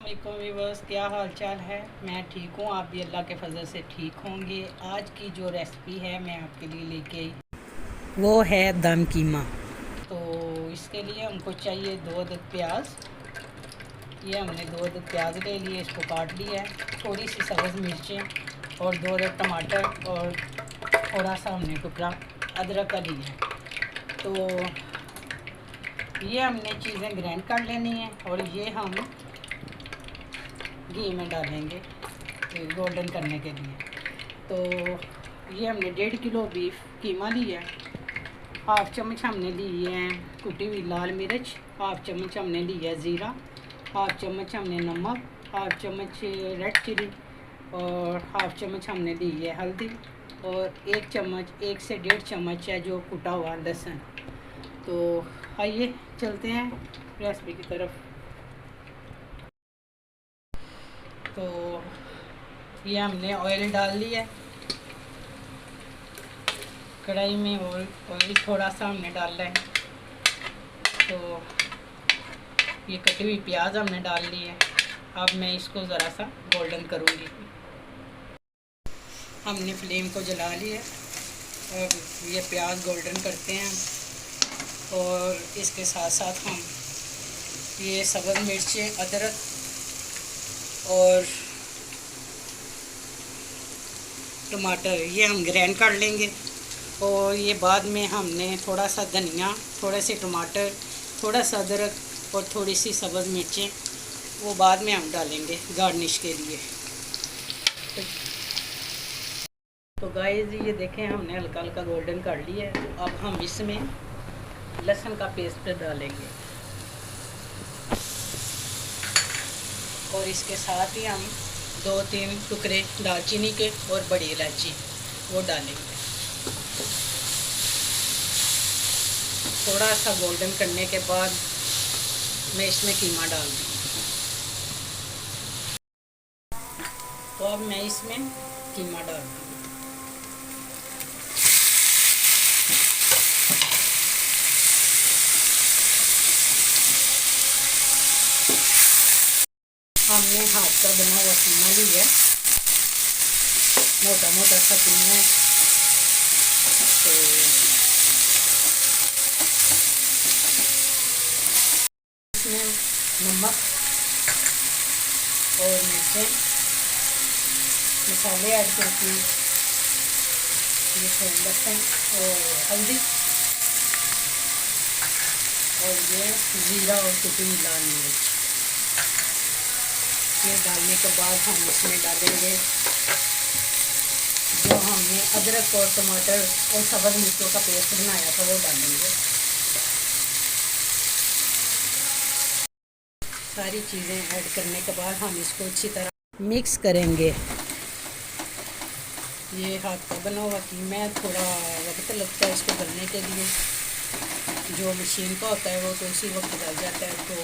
वालेकुम व्यूअर्स, क्या हाल चाल है। मैं ठीक हूँ, आप भी अल्लाह के फजल से ठीक होंगे। आज की जो रेसिपी है मैं आपके लिए लेके आई वो है दम कीमा। तो इसके लिए हमको चाहिए 2 अदद प्याज। ये हमने 2 अदद प्याज ले लिए, इसको काट लिया है। थोड़ी सी सब्ज़ मिर्चें और 2 अदद टमाटर और थोड़ा सा हमने टुकड़ा अदरक का लिया है। तो ये हमने चीज़ें ग्राइंड कर लेनी है और ये हम घी में डालेंगे गोल्डन करने के लिए। तो ये हमने 1.5 किलो बीफ कीमा लिया है। हाफ़ चम्मच हमने लिए हैं कुटी हुई लाल मिर्च, हाफ़ चम्मच हमने लिया है ज़ीरा, हाफ़ चम्मच हमने नमक, हाफ़ चम्मच रेड चिली और हाफ़ चम्मच हमने ली है हल्दी और 1 से 1.5 चम्मच है जो कुटा हुआ लहसुन। तो आइए चलते हैं रेसिपी की तरफ। तो ये हमने ऑयल डाल लिया है कढ़ाई में। ऑयल थोड़ा सा हमने डाला है। तो ये कटी हुई प्याज हमने डाल ली है। अब मैं इसको ज़रा सा गोल्डन करूँगी। हमने फ्लेम को जला लिया और ये प्याज गोल्डन करते हैं और इसके साथ साथ हम ये सब्ज़ मिर्चें, अदरक और टमाटर ये हम ग्राइंड कर लेंगे। और ये बाद में हमने थोड़ा सा धनिया, थोड़े से टमाटर, थोड़ा सा अदरक और थोड़ी सी सब्ज़ मिर्चें वो बाद में हम डालेंगे गार्निश के लिए। तो गाइस ये देखें हमने हल्का हल्का गोल्डन कर लिया है। तो अब हम इसमें लहसुन का पेस्ट डालेंगे और इसके साथ ही हम 2-3 टुकड़े दालचीनी के और बड़ी इलायची वो डालेंगे। थोड़ा सा गोल्डन करने के बाद मैं इसमें कीमा डाल दूँगी। तो अब मैं इसमें कीमा डाल दूँगी। हमने हाथ का बना हुआ कीमा लिया है, मोटा मोटा सा कीमा है। तो इसमें नमक और मिर्चें मसाले ऐड करती हूँ, ये थोड़ा लहसुन और हल्दी और ये ज़ीरा और कुटी हुई लाल मिर्च। ये डालने के बाद हम इसमें डालेंगे जो हमने अदरक और टमाटर और सब्ज़ मिर्चों का पेस्ट बनाया था वो डालेंगे। सारी चीज़ें ऐड करने के बाद हम इसको अच्छी तरह मिक्स करेंगे। ये हाथ का बना हुआ कीमा है, थोड़ा वक्त लगता है इसको गलने के लिए। जो मशीन का होता है वो तो उसी वक्त गल जाता है, तो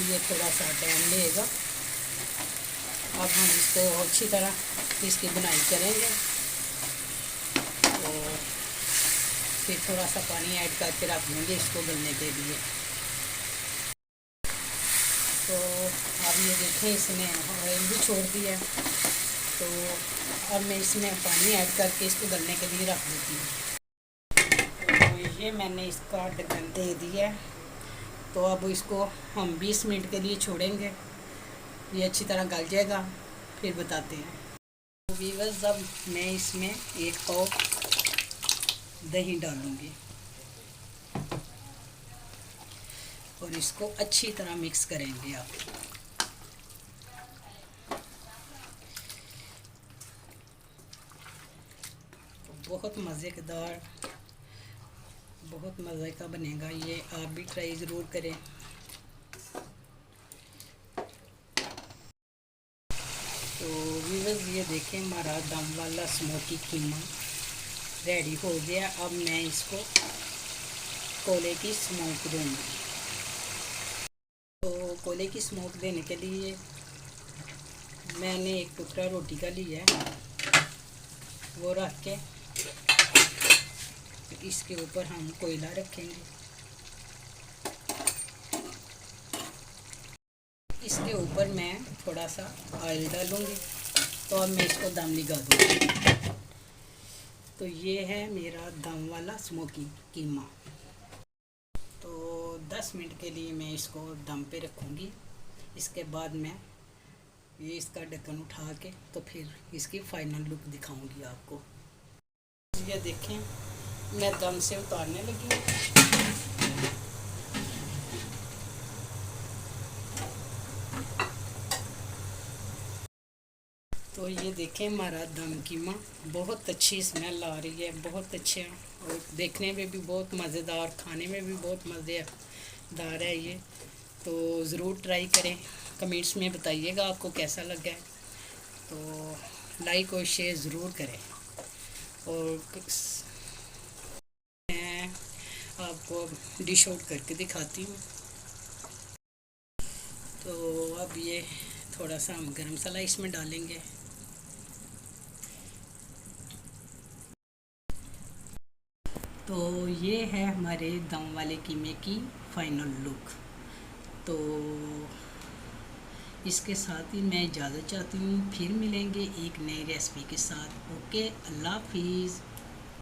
ये थोड़ा सा टाइम लेगा। अब हम इसको अच्छी तरह इसकी बुनाई करेंगे और फिर थोड़ा सा पानी ऐड करके रख देंगे इसको गलने के लिए। तो अब ये देखें इसने ऑयल भी छोड़ दिया है। तो अब मैं इसमें पानी ऐड करके इसको गलने के लिए रख देती हूँ। तो ये मैंने इसका ढक्कन दे दिया है। तो अब इसको हम 20 मिनट के लिए छोड़ेंगे, ये अच्छी तरह गल जाएगा, फिर बताते हैं। तो व्यूअर्स अब मैं इसमें 1 पाव दही डालूँगी और इसको अच्छी तरह मिक्स करेंगे। आप बहुत मज़ेदार, बहुत मज़े का बनेगा ये, आप भी ट्राई ज़रूर करें। तो व्यूअर्स ये देखें हमारा दम वाला स्मोकी कीमा रेडी हो गया। अब मैं इसको कोले की स्मोक दूँगी। तो कोले की स्मोक देने के लिए मैंने एक टुकड़ा रोटी का लिया है, वो रख के इसके ऊपर हम कोयला रखेंगे। इसके ऊपर मैं थोड़ा सा ऑयल डालूँगी। तो अब मैं इसको दम लगा दूँगी। तो ये है मेरा दम वाला स्मोकी कीमा। तो 10 मिनट के लिए मैं इसको दम पे रखूँगी। इसके बाद मैं ये इसका ढक्कन उठा के तो फिर इसकी फाइनल लुक दिखाऊंगी आपको। ये देखें, मैं दम से उतारने लगी हूँ। तो ये देखें, हमारा दम कीमा बहुत अच्छी स्मेल आ रही है, बहुत अच्छे, और देखने में भी बहुत मज़ेदार, खाने में भी बहुत मज़ेदार है ये। तो ज़रूर ट्राई करें, कमेंट्स में बताइएगा आपको कैसा लगा है। तो लाइक और शेयर ज़रूर करें। और मैं आपको डिश आउट करके दिखाती हूँ। तो अब ये थोड़ा सा हम गरम मसाला इसमें डालेंगे। तो ये है हमारे दम वाले कीमे की फाइनल लुक। तो इसके साथ ही मैं इजाज़त चाहती हूँ, फिर मिलेंगे एक नई रेसिपी के साथ। ओके, अल्लाह हाफिज़।